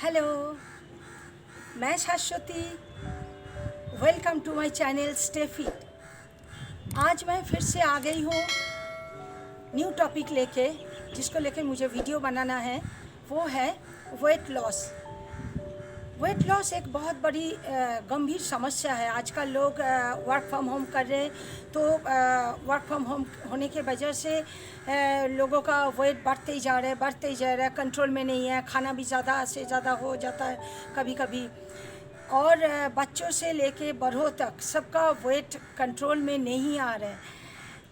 Hello, मैं Shashwati. Welcome to my channel stay fit. आज मैं फिर से आ गई हूँ न्यू टॉपिक लेके, जिसको लेके मुझे वीडियो बनाना है। वो है वेट लॉस। वेट लॉस एक बहुत बड़ी गंभीर समस्या है। आजकल लोग वर्क फ्रॉम होम कर रहे हैं, तो वर्क फ्रॉम होम होने की वजह से लोगों का वेट बढ़ते ही जा रहा है, कंट्रोल में नहीं है। खाना भी ज़्यादा से ज़्यादा हो जाता है कभी कभी, और बच्चों से लेके बड़ों तक सबका वेट कंट्रोल में नहीं आ रहा है।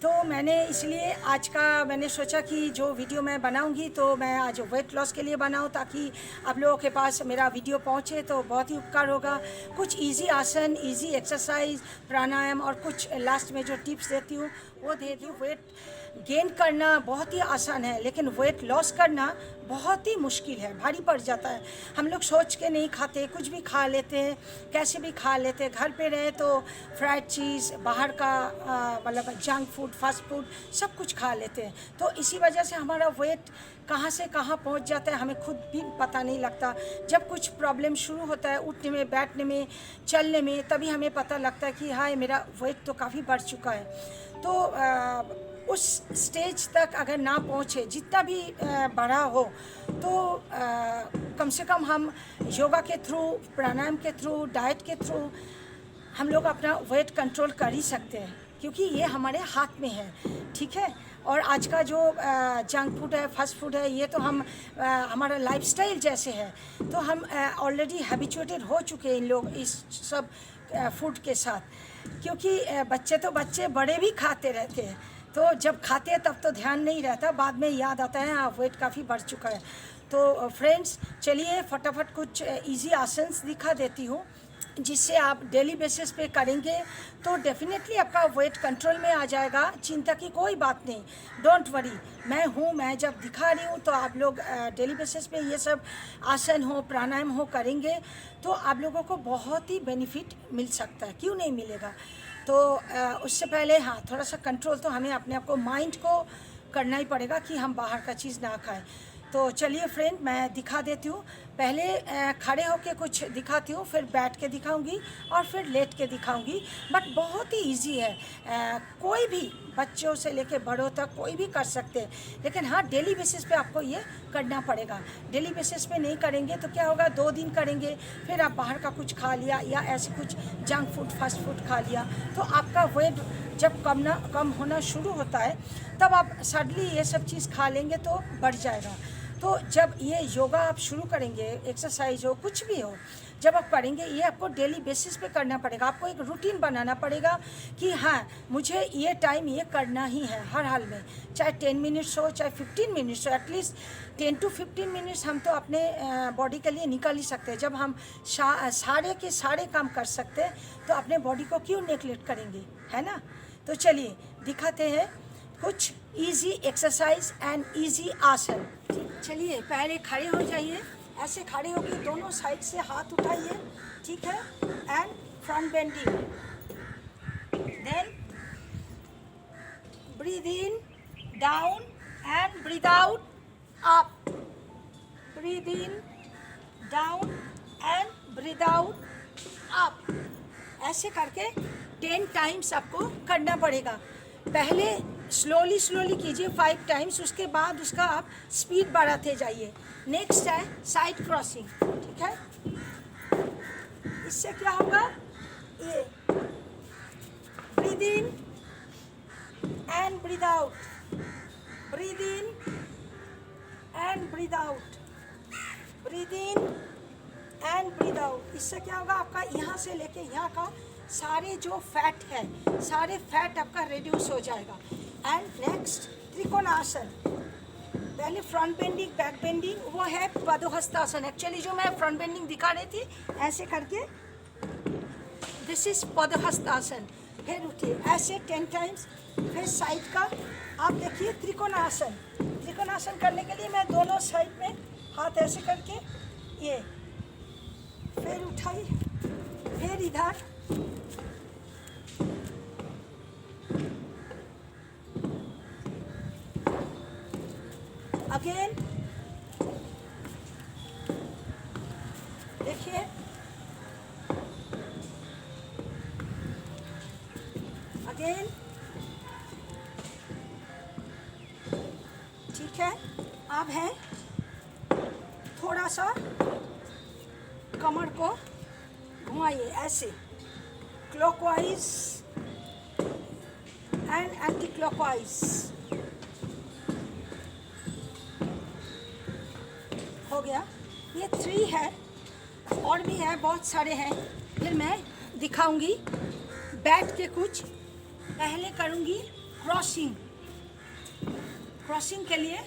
तो मैंने इसलिए आज का मैंने सोचा कि जो वीडियो मैं बनाऊंगी तो मैं आज वेट लॉस के लिए बनाऊं, ताकि आप लोगों के पास मेरा वीडियो पहुंचे तो बहुत ही उपकार होगा। कुछ इजी आसन, इजी एक्सरसाइज, प्राणायाम और कुछ लास्ट में जो टिप्स देती हूँ वो दे दी। वेट गेन करना बहुत ही आसान है, लेकिन वेट लॉस करना बहुत ही मुश्किल है, भारी पड़ जाता है। हम लोग सोच के नहीं खाते, कुछ भी खा लेते हैं, कैसे भी खा लेते हैं। घर पे रहे तो फ्राइड चीज़, बाहर का मतलब जंक फूड, फास्ट फूड सब कुछ खा लेते हैं। तो इसी वजह से हमारा वेट कहाँ से कहाँ पहुँच जाता है हमें खुद भी पता नहीं लगता। जब कुछ प्रॉब्लम शुरू होता है उठने में, बैठने में, चलने में, तभी हमें पता लगता है कि हाँ मेरा वेट तो काफ़ी बढ़ चुका है। तो उस स्टेज तक अगर ना पहुँचे, जितना भी बढ़ा हो, तो कम से कम हम योगा के थ्रू, प्राणायाम के थ्रू, डाइट के थ्रू हम लोग अपना वेट कंट्रोल कर ही सकते हैं, क्योंकि ये हमारे हाथ में है। ठीक है। और आज का जो जंक फूड है, फास्ट फूड है, ये तो हम हमारा लाइफस्टाइल जैसे है, तो हम ऑलरेडी हैबिचुएटेड हो चुके हैं इन लोग इस सब फूड के साथ। क्योंकि बच्चे तो बच्चे, बड़े भी खाते रहते हैं, तो जब खाते हैं तब तो ध्यान नहीं रहता, बाद में याद आता है हाँ वेट काफ़ी बढ़ चुका है। तो फ्रेंड्स, चलिए फटाफट कुछ इजी आसन्स दिखा देती हूँ, जिससे आप डेली बेसिस पे करेंगे तो डेफिनेटली आपका वेट कंट्रोल में आ जाएगा। चिंता की कोई बात नहीं, डोंट वरी, मैं हूँ। मैं जब दिखा रही हूँ तो आप लोग डेली बेसिस पे ये सब आसन हो, प्राणायाम हो करेंगे तो आप लोगों को बहुत ही बेनिफिट मिल सकता है। क्यों नहीं मिलेगा। तो उससे पहले हाँ, थोड़ा सा कंट्रोल तो हमें अपने आप को, माइंड को करना ही पड़ेगा कि हम बाहर का चीज़ ना खाएं। तो चलिए फ्रेंड, मैं दिखा देती हूँ। पहले खड़े होके कुछ दिखाती हूँ, फिर बैठ के दिखाऊंगी और फिर लेट के दिखाऊंगी। बट बहुत ही इजी है, कोई भी, बच्चों से लेके बड़ों तक कोई भी कर सकते हैं। लेकिन हाँ, डेली बेसिस पे आपको ये करना पड़ेगा। डेली बेसिस पे नहीं करेंगे तो क्या होगा, 2 दिन करेंगे, फिर आप बाहर का कुछ खा लिया या ऐसे कुछ जंक फूड, फास्ट फूड खा लिया, तो आपका वेट जब कम होना शुरू होता है, तब आप सडनली ये सब चीज़ खा लेंगे तो बढ़ जाएगा। तो जब ये योगा आप शुरू करेंगे, एक्सरसाइज हो, कुछ भी हो, जब आप करेंगे, ये आपको डेली बेसिस पे करना पड़ेगा। आपको एक रूटीन बनाना पड़ेगा कि हाँ मुझे ये टाइम ये करना ही है हर हाल में। चाहे 10 मिनट्स हो, चाहे 15 मिनट्स हो, एटलीस्ट 10 to 15 मिनट्स हम तो अपने बॉडी के लिए निकाल ही सकते हैं। जब हम सारे के सारे काम कर सकते हैं तो अपने बॉडी को क्यों नेगलेक्ट करेंगे, है ना। तो चलिए दिखाते हैं कुछ इजी एक्सरसाइज एंड इजी आसन। चलिए पहले खड़े हो जाइए, ऐसे खड़े होकर दोनों साइड से हाथ उठाइए, ठीक है, and front bending. Then breathe in, down and breathe out, up. Breathe in, down and breathe out, up. ऐसे करके 10 टाइम्स आपको करना पड़ेगा। पहले स्लोली कीजिए 5 टाइम्स, उसके बाद उसका आप स्पीड बढ़ाते जाइए। नेक्स्ट है साइड क्रॉसिंग, ठीक है। इससे क्या होगा, ये breathe in and breathe out, breathe in and breathe out, breathe in and breathe out. इससे क्या होगा, आपका यहाँ से लेके यहाँ का सारे जो फैट है, सारे फैट आपका रिड्यूस हो जाएगा। And next trikonasana. पहले फ्रंट बेंडिंग, बैक बेंडिंग, वो है पदहस्तासन। एक्चुअली जो मैं फ्रंट बेंडिंग दिखा रही थी ऐसे करके, दिस इज पदहस्तासन। फिर उठिए ऐसे 10 टाइम्स। फिर साइड का आप देखिए त्रिकोणासन। त्रिकोणासन करने के लिए मैं दोनों साइड में हाथ ऐसे करके, ये, फिर उठाई, फिर इधर, अगेन, देखिए, अगेन, ठीक है। अब है थोड़ा सा कमर को घुमाइए ऐसे, क्लॉकवाइज एंड एंटी क्लॉकवाइज। हो गया। ये 3 है, और भी है, बहुत सारे हैं। फिर मैं दिखाऊंगी बैठ के कुछ। पहले करूंगी क्रॉसिंग। क्रॉसिंग के लिए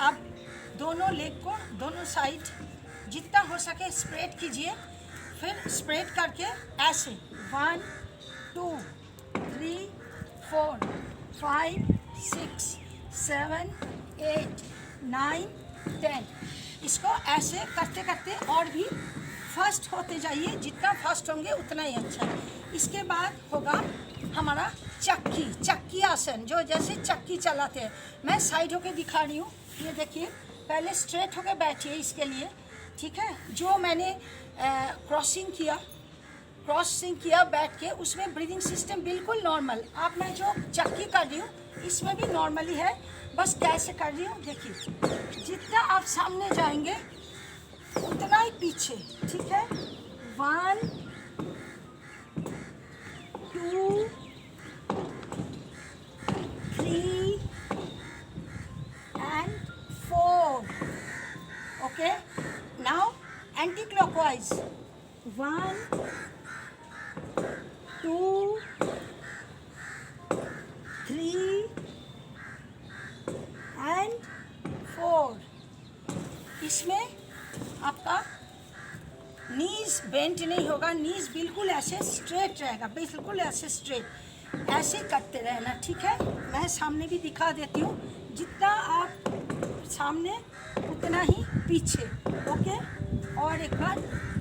आप दोनों लेग को दोनों साइड जितना हो सके स्प्रेड कीजिए। फिर स्प्रेड करके ऐसे 1 2 3 4 5 6 7 8 9 10। इसको ऐसे करते करते और भी फास्ट होते जाइए। जितना फास्ट होंगे उतना ही अच्छा है। इसके बाद होगा हमारा चक्की आसन, जो जैसे चक्की चलाते हैं। मैं साइड होके दिखा रही हूँ। ये देखिए, पहले स्ट्रेट होके बैठिए इसके लिए, ठीक है। जो मैंने क्रॉसिंग किया बैठ के, उसमें ब्रीदिंग सिस्टम बिल्कुल नॉर्मल। अब मैं जो चक्की कर रही हूँ इसमें भी नॉर्मली है, बस कैसे कर रही हूँ देखिए। जितना आप सामने जाएंगे उतना ही पीछे, ठीक है। 1 2 3 and 4. Okay, now anti-clockwise. 1 2 3 and 4. इसमें आपका नीज बेंट नहीं होगा, नीज बिल्कुल ऐसे स्ट्रेट रहेगा, बिल्कुल ऐसे स्ट्रेट। ऐसे करते रहना, ठीक है। मैं सामने भी दिखा देती हूँ। जितना आप सामने उतना ही पीछे, ओके। और एक बार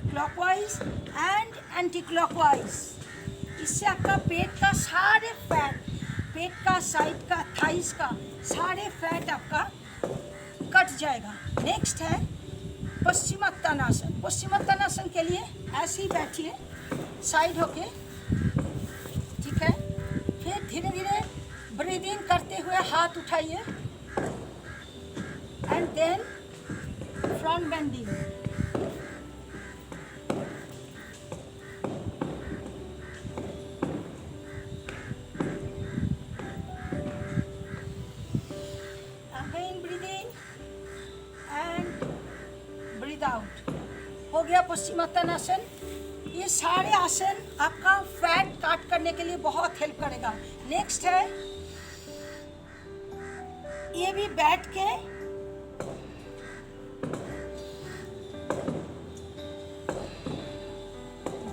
क्लॉकवाइज एंड एंटी क्लॉकवाइज। इससे आपका पेट का सारे फैट, पेट का साइड का, थाइस का सारे फैट आपका कट जाएगा। नेक्स्ट है पश्चिमोत्तानासन। पश्चिमोत्तानासन के लिए ऐसे ही बैठिए साइड होके, ठीक है। फिर धीरे धीरे ब्रीद इन करते हुए हाथ उठाइए and then front bending. Again breathe in and breathe out. हो गया पश्चिमोत्तानासन। ये सारे आसन आपका फैट काट करने के लिए बहुत हेल्प करेगा। नेक्स्ट है, ये भी बैठ के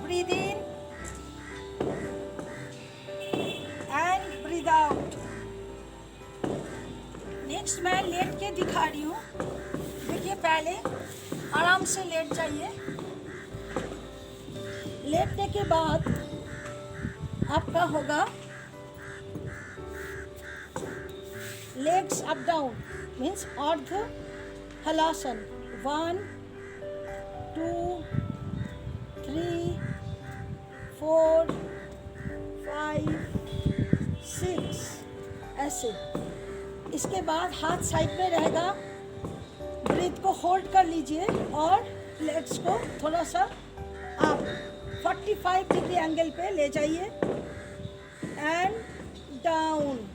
breathe in and breathe out. Next मैं लेट के दिखा रही हूँ। देखिए, पहले आराम से लेट जाइए। लेटने के बाद आपका होगा लेग्स अप डाउन, मीन्स अर्ध हलासन। 1 2 3 4 5 6 ऐसे। इसके बाद हाथ साइड में रहेगा। ब्रीथ को होल्ड कर लीजिए और लेग्स को थोड़ा सा आप 45 डिग्री एंगल पे ले जाइए and down.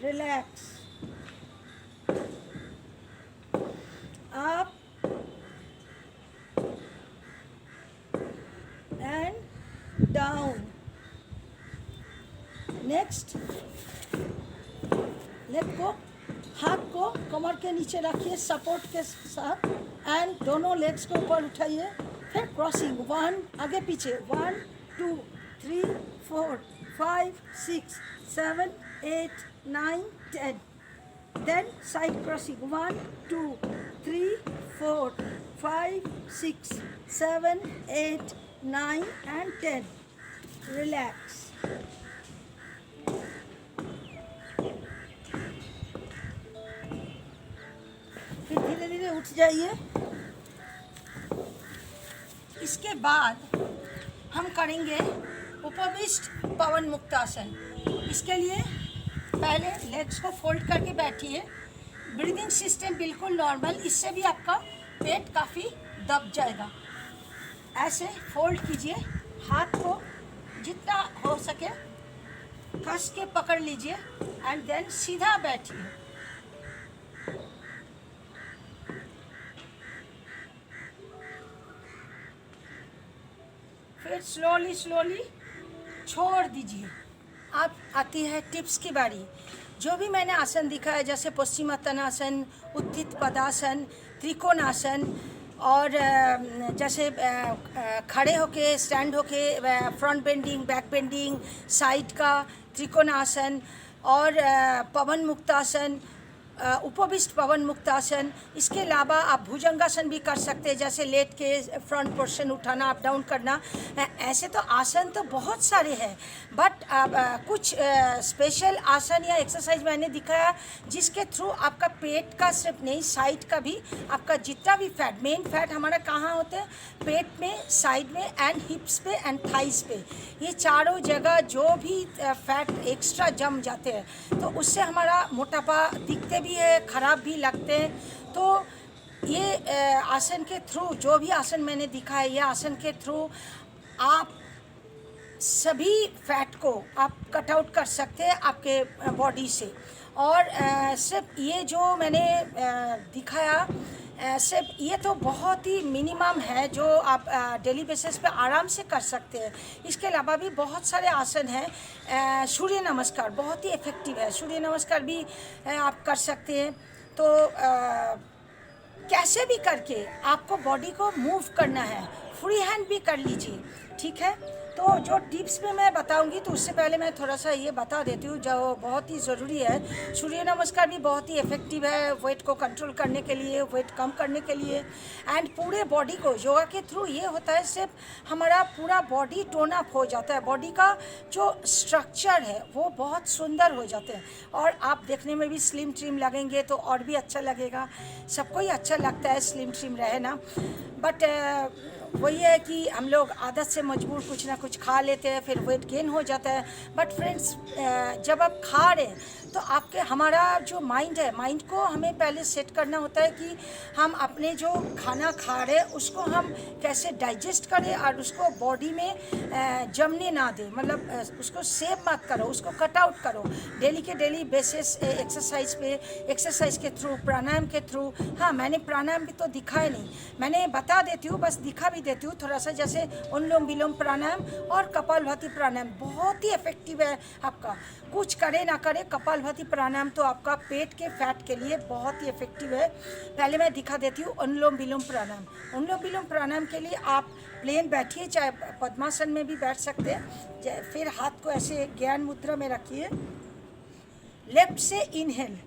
Relax. Up and down. Next, leg को, हाथ को कमर के नीचे रखिए सपोर्ट के साथ एंड दोनों लेग्स को ऊपर उठाइए। फिर क्रॉसिंग 1 आगे पीछे 1 2 3 4 5 6 7 8 9 10। Then side crossing 1 2 3 4 5 6 7 8 9 and 10. Relax. फिर धीरे धीरे धीरे उठ जाइए। इसके बाद हम करेंगे उपविष्ट पवन मुक्तासन। इसके लिए पहले लेग्स को फोल्ड करके बैठिए। ब्रीदिंग सिस्टम बिल्कुल नॉर्मल, इससे भी आपका पेट काफ़ी दब जाएगा। ऐसे फोल्ड कीजिए, हाथ को जितना हो सके कस के पकड़ लीजिए एंड देन सीधा बैठिए। फिर स्लोली स्लोली छोड़ दीजिए। अब आती है टिप्स की बारी। जो भी मैंने आसन दिखाया, जैसे पश्चिमोत्तानासन, उत्थित पदासन, त्रिकोणासन, और जैसे खड़े होके, स्टैंड होके, front bending, back bending, side का त्रिकोणासन, और पवन मुक्तासन, उपविष्ट पवन मुक्तासन। इसके अलावा आप भुजंगासन भी कर सकते हैं, जैसे लेट के फ्रंट पोर्शन उठाना, अप डाउन करना। ऐसे तो आसन तो बहुत सारे हैं, बट कुछ स्पेशल आसन या एक्सरसाइज मैंने दिखाया जिसके थ्रू आपका पेट का सिर्फ नहीं, साइड का भी, आपका जितना भी फैट, मेन फैट हमारा कहाँ होते हैं, पेट में, साइड में, एंड हिप्स पे एंड थाइस पे। ये चारों जगह जो भी फैट एक्स्ट्रा जम जाते हैं तो उससे हमारा मोटापा दिखते भी है, ख़राब भी लगते हैं। तो ये आसन के थ्रू, जो भी आसन मैंने दिखाया, ये आसन के थ्रू आप सभी फैट को आप कट आउट कर सकते हैं आपके बॉडी से। और सिर्फ ये जो मैंने दिखाया, सिर्फ ये तो बहुत ही मिनिमम है जो आप डेली बेसिस पे आराम से कर सकते हैं। इसके अलावा भी बहुत सारे आसन हैं। सूर्य नमस्कार बहुत ही इफ़ेक्टिव है, सूर्य नमस्कार भी आप कर सकते हैं। तो कैसे भी करके आपको बॉडी को मूव करना है, फ्री हैंड भी कर लीजिए, ठीक है। तो जो टिप्स में मैं बताऊंगी, तो उससे पहले मैं थोड़ा सा ये बता देती हूँ जो बहुत ही ज़रूरी है। सूर्य नमस्कार भी बहुत ही इफ़ेक्टिव है वेट को कंट्रोल करने के लिए, वेट कम करने के लिए, एंड पूरे बॉडी को योगा के थ्रू ये होता है, सिर्फ हमारा पूरा बॉडी टोन अप हो जाता है, बॉडी का जो स्ट्रक्चर है वो बहुत सुंदर हो जाते हैं, और आप देखने में भी स्लिम ट्रिम लगेंगे तो और भी अच्छा लगेगा। सबको ही अच्छा लगता है स्लिम ट्रिम रहे ना, बट वही है कि हम लोग आदत से मजबूर कुछ ना कुछ खा लेते हैं, फिर वेट गेन हो जाता है। बट फ्रेंड्स, जब आप खा रहे हैं तो आपके, हमारा जो माइंड है, माइंड को हमें पहले सेट करना होता है कि हम अपने जो खाना खा रहे हैं उसको हम कैसे डाइजेस्ट करें और उसको बॉडी में जमने ना दें, मतलब उसको सेव मत करो, उसको कट आउट करो। डेली के डेली बेसिस एक्सरसाइज पे, एक्सरसाइज के थ्रू, प्राणायाम के थ्रू। हाँ, मैंने प्राणायाम भी तो दिखाया नहीं, मैंने बता देती हूँ, बस दिखा भी देती हूँ थोड़ा सा, जैसे अनुलोम विलोम प्राणायाम और कपालभाति प्राणायाम बहुत ही इफेक्टिव है। आपका कुछ करे ना करे, कपालभाति प्राणायाम तो आपका पेट के फैट के लिए बहुत ही इफेक्टिव है। पहले मैं दिखा देती हूँ अनुलोम विलोम प्राणायाम। अनुलोम विलोम प्राणायाम के लिए आप प्लेन बैठिए, चाहे पद्मासन में भी बैठ सकते हैं। फिर हाथ को ऐसे ज्ञान मुद्रा में रखिए, लेफ्ट से इनहेल,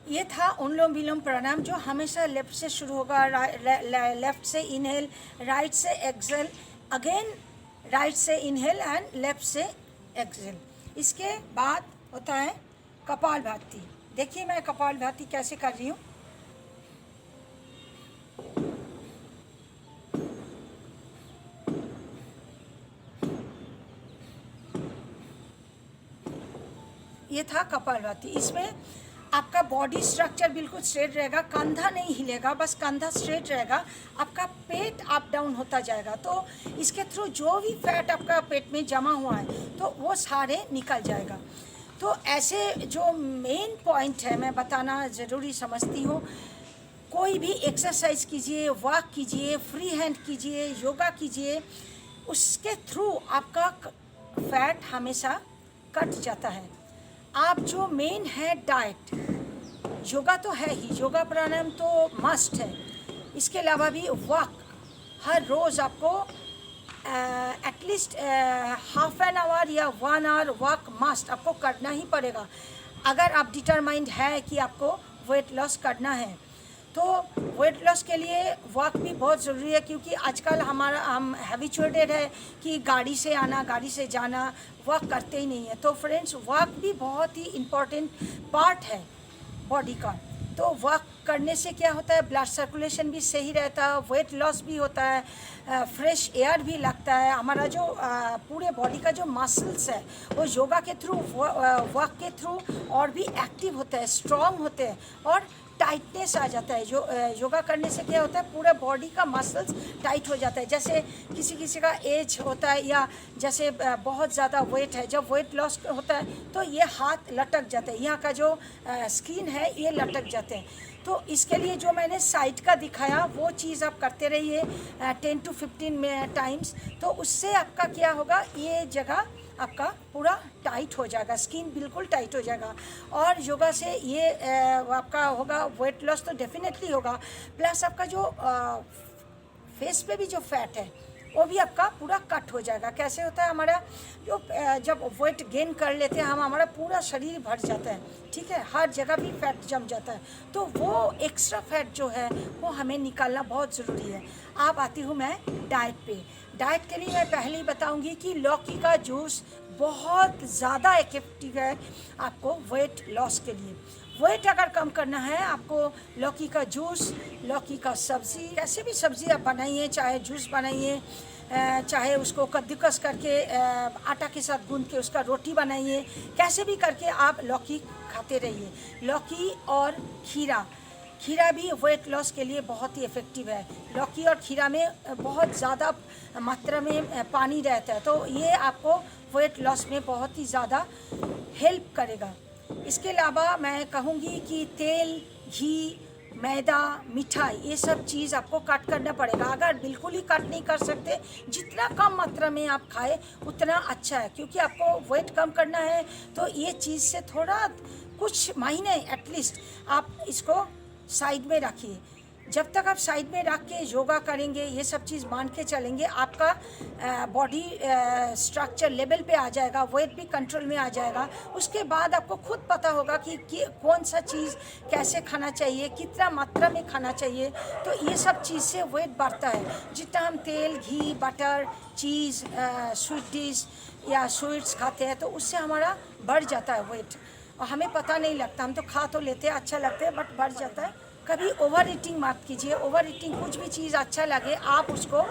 ये था अनुलोम विलोम प्राणायाम, जो हमेशा लेफ्ट से शुरू होगा। लेफ्ट से इनहेल, राइट से एक्सहेल, अगेन राइट से इनहेल एंड लेफ्ट से एक्सहेल। इसके बाद होता है कपालभाति। देखिए मैं कपालभाति कैसे कर रही हूँ। ये था कपालभाति। इसमें आपका बॉडी स्ट्रक्चर बिल्कुल स्ट्रेट रहेगा, कंधा नहीं हिलेगा, बस कंधा स्ट्रेट रहेगा, आपका पेट अप डाउन होता जाएगा। तो इसके थ्रू जो भी फैट आपका पेट में जमा हुआ है तो वो सारे निकल जाएगा। तो ऐसे जो मेन पॉइंट है मैं बताना ज़रूरी समझती हूँ। कोई भी एक्सरसाइज कीजिए, वॉक कीजिए, फ्री हैंड कीजिए, योगा कीजिए, उसके थ्रू आपका फैट हमेशा कट जाता है। आप जो मेन है डाइट, योगा तो है ही, योगा प्राणायाम तो मस्ट है। इसके अलावा भी वॉक हर रोज़ आपको एटलीस्ट हाफ एन आवर या 1 आवर वॉक मस्ट आपको करना ही पड़ेगा, अगर आप डिटरमाइंड है कि आपको वेट लॉस करना है। तो वेट लॉस के लिए वॉक भी बहुत ज़रूरी है, क्योंकि आजकल हम हैबिचुएटेड है कि गाड़ी से आना गाड़ी से जाना, वॉक करते ही नहीं है। तो फ्रेंड्स, वॉक भी बहुत ही इम्पॉर्टेंट पार्ट है बॉडी का। तो वॉक करने से क्या होता है, ब्लड सर्कुलेशन भी सही रहता है, वेट लॉस भी होता है, फ्रेश एयर भी लगता है। हमारा जो पूरे बॉडी का जो मसल्स है वो योगा के थ्रू, वॉक के थ्रू और भी एक्टिव होते हैं, स्ट्रॉन्ग होते हैं और टाइटनेस आ जाता है। जो योगा करने से क्या होता है, पूरा बॉडी का मसल्स टाइट हो जाता है। जैसे किसी किसी का एज होता है या जैसे बहुत ज़्यादा वेट है, जब वेट लॉस होता है तो ये हाथ लटक जाते हैं, यहाँ का जो स्किन है ये लटक जाते हैं। तो इसके लिए जो मैंने साइड का दिखाया वो चीज़ आप करते रहिए 10 to 15 टाइम्स। तो उससे आपका क्या होगा, ये जगह आपका पूरा टाइट हो जाएगा, स्किन बिल्कुल टाइट हो जाएगा। और योगा से ये आपका होगा वेट लॉस तो डेफिनेटली होगा, प्लस आपका जो फेस पे भी जो फैट है वो भी आपका पूरा कट हो जाएगा। कैसे होता है, हमारा जो जब वेट गेन कर लेते हैं हम, हमारा पूरा शरीर भर जाता है, ठीक है, हर जगह भी फैट जम जाता है। तो वो एक्स्ट्रा फैट जो है वो हमें निकालना बहुत ज़रूरी है। अब आती हूँ मैं डाइट पे। डाइट के लिए मैं पहले ही बताऊँगी कि लौकी का जूस बहुत ज़्यादा इफेक्टिव है आपको वेट लॉस के लिए। वेट अगर कम करना है आपको, लौकी का जूस, लौकी का सब्ज़ी, कैसे भी सब्ज़ी आप बनाइए, चाहे जूस बनाइए, चाहे उसको कद्दूकस करके आटा के साथ गूंद के उसका रोटी बनाइए, कैसे भी करके आप लौकी खाते रहिए। लौकी और खीरा, खीरा भी वेट लॉस के लिए बहुत ही इफ़ेक्टिव है। लौकी और खीरा में बहुत ज़्यादा मात्रा में पानी रहता है, तो ये आपको वेट लॉस में बहुत ही ज़्यादा हेल्प करेगा। इसके अलावा मैं कहूँगी कि तेल, घी, मैदा, मिठाई, ये सब चीज़ आपको कट करना पड़ेगा। अगर बिल्कुल ही कट नहीं कर सकते, जितना कम मात्रा में आप खाएं उतना अच्छा है, क्योंकि आपको वेट कम करना है। तो ये चीज़ से थोड़ा कुछ महीने एटलीस्ट आप इसको साइड में रखिए। जब तक आप साइड में रख के योगा करेंगे, ये सब चीज़ मान के चलेंगे, आपका बॉडी स्ट्रक्चर लेवल पे आ जाएगा, वेट भी कंट्रोल में आ जाएगा। उसके बाद आपको खुद पता होगा कि कौन सा चीज़ कैसे खाना चाहिए, कितना मात्रा में खाना चाहिए। तो ये सब चीज़ से वेट बढ़ता है। जितना हम तेल, घी, बटर, चीज़, स्वीट डिश या स्वीट्स खाते हैं तो उससे हमारा बढ़ जाता है वेट, और हमें पता नहीं लगता। हम तो खा तो लेते हैं, अच्छा लगता है, बट बढ़ जाता है। कभी ओवर ईटिंग मत कीजिए। ओवर ईटिंग, कुछ भी चीज़ अच्छा लगे आप उसको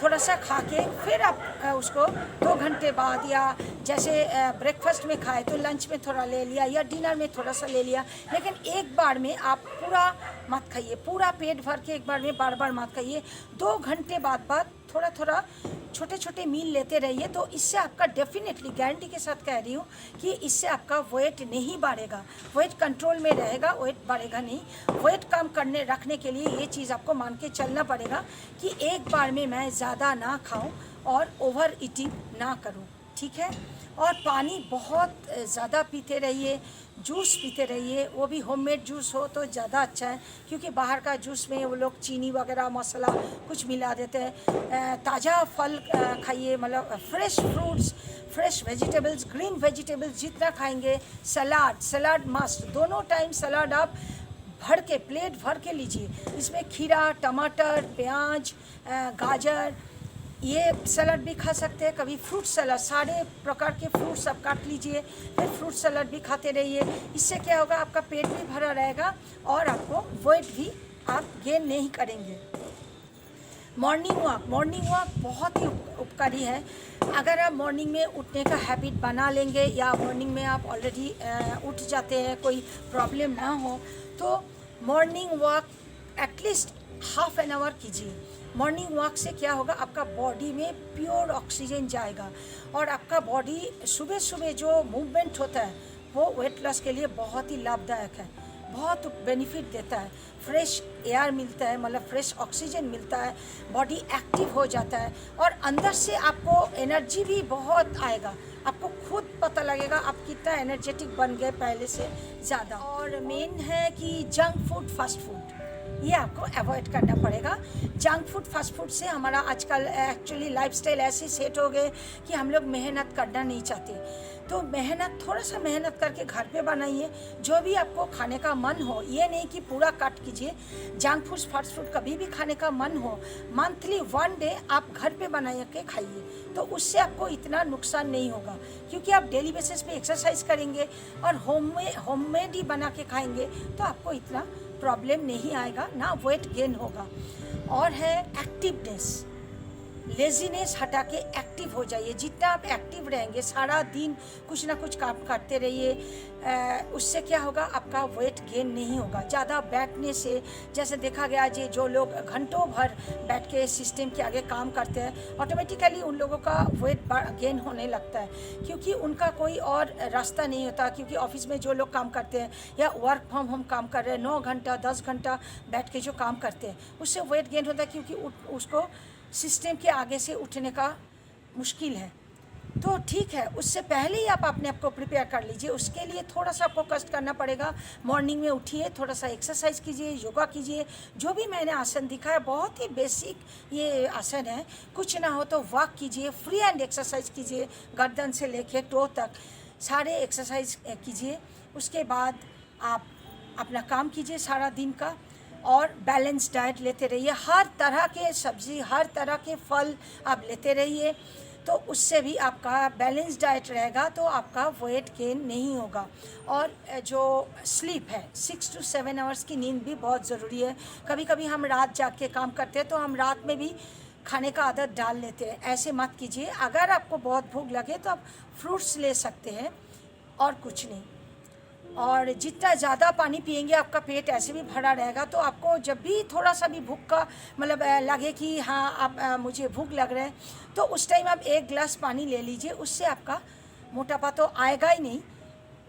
थोड़ा सा खा के फिर आप उसको 2 घंटे बाद, या जैसे ब्रेकफास्ट में खाए तो लंच में थोड़ा ले लिया या डिनर में थोड़ा सा ले लिया, लेकिन एक बार में आप पूरा मत खाइए, पूरा पेट भर के एक बार में बार बार मत खाइए। 2 घंटे बाद थोड़ा थोड़ा छोटे छोटे मील लेते रहिए। तो इससे आपका डेफिनेटली, गारंटी के साथ कह रही हूँ कि इससे आपका वेट नहीं बढ़ेगा, वेट कंट्रोल में रहेगा, वेट बढ़ेगा नहीं। वेट कम करने रखने के लिए ये चीज़ आपको मान के चलना पड़ेगा कि एक बार में मैं ज़्यादा ना खाऊं और ओवर ईटिंग ना करूं, ठीक है। और पानी बहुत ज़्यादा पीते रहिए, जूस पीते रहिए, वो भी होममेड जूस हो तो ज़्यादा अच्छा है, क्योंकि बाहर का जूस में वो लोग चीनी वगैरह मसाला कुछ मिला देते हैं। ताज़ा फल खाइए, मतलब fresh fruits, fresh vegetables, green vegetables जितना खाएंगे। सलाद मस्ट, दोनों टाइम सलाद आप भर के, प्लेट भर के लीजिए। इसमें खीरा, टमाटर, प्याज, गाजर, ये सलाद भी खा सकते हैं। कभी फ्रूट सलाद, सारे प्रकार के फ्रूट्स आप काट लीजिए, फिर फ्रूट सलाद भी खाते रहिए। इससे क्या होगा, आपका पेट भी भरा रहेगा और आपको वेट भी आप गेन नहीं करेंगे। मॉर्निंग वॉक बहुत ही उपकारी है। अगर आप मॉर्निंग में उठने का हैबिट बना लेंगे, या मॉर्निंग में आप ऑलरेडी उठ जाते हैं, कोई प्रॉब्लम ना हो, तो morning walk at least half an hour कीजिए। मॉर्निंग वॉक से क्या होगा, आपका बॉडी में प्योर ऑक्सीजन जाएगा और आपका बॉडी सुबह सुबह जो मूवमेंट होता है वो वेट लॉस के लिए बहुत ही लाभदायक है। बहुत बेनिफिट देता है। फ्रेश एयर मिलता है, मतलब फ्रेश ऑक्सीजन मिलता है, बॉडी एक्टिव हो जाता है और अंदर से आपको एनर्जी भी बहुत आएगा। आपको खुद पता लगेगा आप कितना एनर्जेटिक बन गए पहले से ज़्यादा। और मेन है कि जंक फूड, फास्ट फूड, ये आपको अवॉइड करना पड़ेगा। जंक फूड, फास्ट फूड से हमारा आजकल एक्चुअली लाइफस्टाइल ऐसे सेट हो गए कि हम लोग मेहनत करना नहीं चाहते। तो मेहनत, थोड़ा सा मेहनत करके घर पे बनाइए। जो भी आपको खाने का मन हो, ये नहीं कि पूरा कट कीजिए। जंक फूड, फास्ट फूड कभी भी खाने का मन हो, मंथली 1 डे आप घर पे बना के खाइए, तो उससे आपको इतना नुकसान नहीं होगा। क्योंकि आप डेली बेसिस पे एक्सरसाइज करेंगे और होममेड ही बना के खाएंगे, तो आपको इतना प्रॉब्लम नहीं आएगा, ना वेट गेन होगा। और है एक्टिवनेस, लेजीनेस हटा के एक्टिव हो जाइए। जितना आप एक्टिव रहेंगे, सारा दिन कुछ ना कुछ काम करते रहिए, उससे क्या होगा, आपका वेट गेन नहीं होगा। ज़्यादा बैठने से, जैसे देखा गया जी, जो लोग घंटों भर बैठ के सिस्टम के आगे काम करते हैं, ऑटोमेटिकली उन लोगों का वेट गेन होने लगता है, क्योंकि उनका कोई और रास्ता नहीं होता। क्योंकि ऑफिस में जो लोग काम करते हैं या वर्क फ्रॉम होम काम कर रहे हैं, 9 घंटा 10 घंटा बैठ के जो काम करते हैं, उससे वेट गेन होता है, क्योंकि उसको सिस्टम के आगे से उठने का मुश्किल है। तो ठीक है, उससे पहले ही आप अपने आप को प्रिपेयर कर लीजिए। उसके लिए थोड़ा सा आपको कष्ट करना पड़ेगा। मॉर्निंग में उठिए, थोड़ा सा एक्सरसाइज कीजिए, योगा कीजिए। जो भी मैंने आसन दिखाया बहुत ही बेसिक ये आसन है। कुछ ना हो तो वॉक कीजिए, फ्री हैंड एक्सरसाइज कीजिए, गर्दन से लेके टो तक सारे एक्सरसाइज कीजिए। उसके बाद आप अपना काम कीजिए सारा दिन का, और बैलेंस डाइट लेते रहिए। हर तरह के सब्ज़ी, हर तरह के फल आप लेते रहिए, तो उससे भी आपका बैलेंस डाइट रहेगा, तो आपका वेट गेन नहीं होगा। और जो स्लीप है, 6 to 7 आवर्स की नींद भी बहुत ज़रूरी है। कभी कभी हम रात जाग के काम करते हैं, तो हम रात में भी खाने का आदत डाल लेते हैं। ऐसे मत कीजिए। अगर आपको बहुत भूख लगे तो आप फ्रूट्स ले सकते हैं, और कुछ नहीं। और जितना ज़्यादा पानी पिएंगे, आपका पेट ऐसे भी भरा रहेगा। तो आपको जब भी थोड़ा सा भी भूख का मतलब लगे कि हाँ आप मुझे भूख लग रहा है, तो उस टाइम आप 1 गिलास पानी ले लीजिए। उससे आपका मोटापा तो आएगा ही नहीं,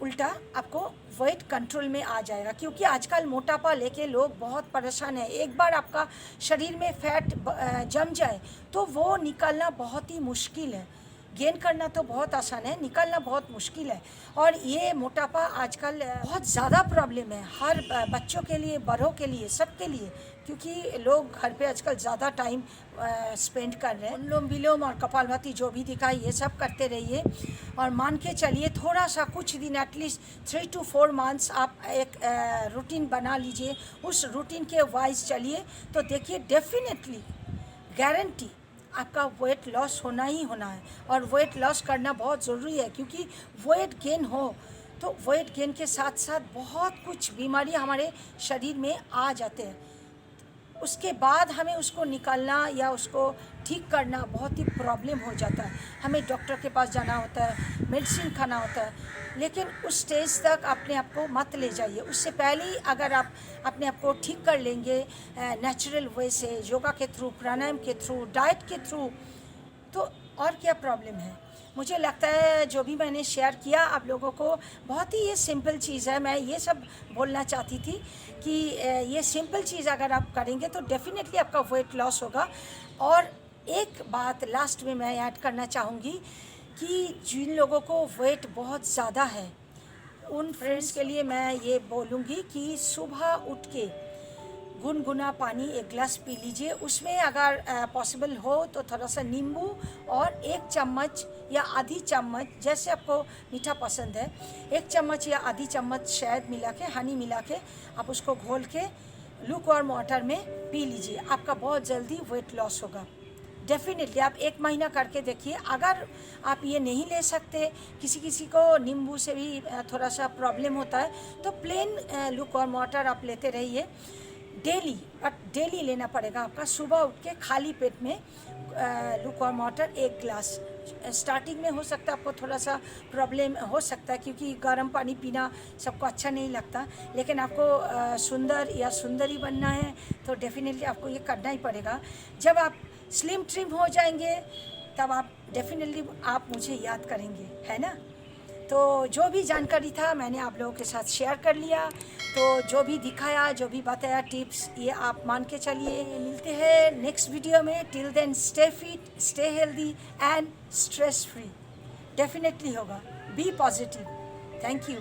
उल्टा आपको वेट कंट्रोल में आ जाएगा। क्योंकि आजकल मोटापा लेके लोग बहुत परेशान हैं। एक बार आपका शरीर में फैट जम जाए तो वो निकालना बहुत ही मुश्किल है। गेन करना तो बहुत आसान है, निकालना बहुत मुश्किल है। और ये मोटापा आजकल बहुत ज़्यादा प्रॉब्लम है, हर बच्चों के लिए, बड़ों के लिए, सबके लिए। क्योंकि लोग घर पे आजकल ज़्यादा टाइम स्पेंड कर रहे हैं। अनुलोम विलोम और कपालभाति जो भी दिखाई, ये सब करते रहिए। और मान के चलिए, थोड़ा सा कुछ दिन, एटलीस्ट 3 to 4 मंथ्स आप एक रूटीन बना लीजिए। उस रूटीन के वाइज चलिए, तो देखिए डेफिनेटली, गारंटी, आपका वेट लॉस होना ही होना है। और वेट लॉस करना बहुत ज़रूरी है, क्योंकि वेट गेन हो तो वेट गेन के साथ साथ बहुत कुछ बीमारी हमारे शरीर में आ जाते हैं। उसके बाद हमें उसको निकालना या उसको ठीक करना बहुत ही प्रॉब्लम हो जाता है। हमें डॉक्टर के पास जाना होता है, मेडिसिन खाना होता है। लेकिन उस स्टेज तक अपने आप को मत ले जाइए। उससे पहले ही अगर आप अपने आप को ठीक कर लेंगे नेचुरल वे से, योगा के थ्रू, प्राणायाम के थ्रू, डाइट के थ्रू, तो और क्या प्रॉब्लम है। मुझे लगता है जो भी मैंने शेयर किया आप लोगों को, बहुत ही ये सिंपल चीज़ है। मैं ये सब बोलना चाहती थी कि ये सिंपल चीज़ अगर आप करेंगे तो डेफिनेटली आपका वेट लॉस होगा। और एक बात लास्ट में मैं ऐड करना चाहूँगी कि जिन लोगों को वेट बहुत ज़्यादा है, उन फ्रेंड्स के लिए मैं ये बोलूँगी कि सुबह उठ के गुनगुना पानी 1 गिलास पी लीजिए। उसमें अगर पॉसिबल हो तो थोड़ा सा नींबू और 1 चम्मच या आधी चम्मच, जैसे आपको मीठा पसंद है, 1 चम्मच या आधी चम्मच शहद मिला के, हनी मिला के, आप उसको घोल के लूकवार्म वाटर में पी लीजिए। आपका बहुत जल्दी वेट लॉस होगा। डेफिनेटली आप 1 महीना करके देखिए। अगर आप ये नहीं ले सकते, किसी किसी को नींबू से भी थोड़ा सा प्रॉब्लम होता है, तो प्लेन लूकवार्म वाटर आप लेते रहिए डेली। बट डेली लेना पड़ेगा आपका। सुबह उठ के खाली पेट में लूकवार्म वाटर 1 गिलास। स्टार्टिंग में हो सकता है आपको थोड़ा सा प्रॉब्लम हो सकता है, क्योंकि गर्म पानी पीना सबको अच्छा नहीं लगता। लेकिन आपको सुंदर या सुंदरी बनना है तो डेफिनेटली आपको ये करना ही पड़ेगा। जब आप स्लिम ट्रिम हो जाएंगे, तब आप डेफिनेटली आप मुझे याद करेंगे, है ना। तो जो भी जानकारी था मैंने आप लोगों के साथ शेयर कर लिया। तो जो भी दिखाया, जो भी बताया टिप्स, ये आप मान के चलिए। मिलते हैं नेक्स्ट वीडियो में। Till then stay fit, stay healthy and stress free. Definitely होगा। Be positive. Thank you.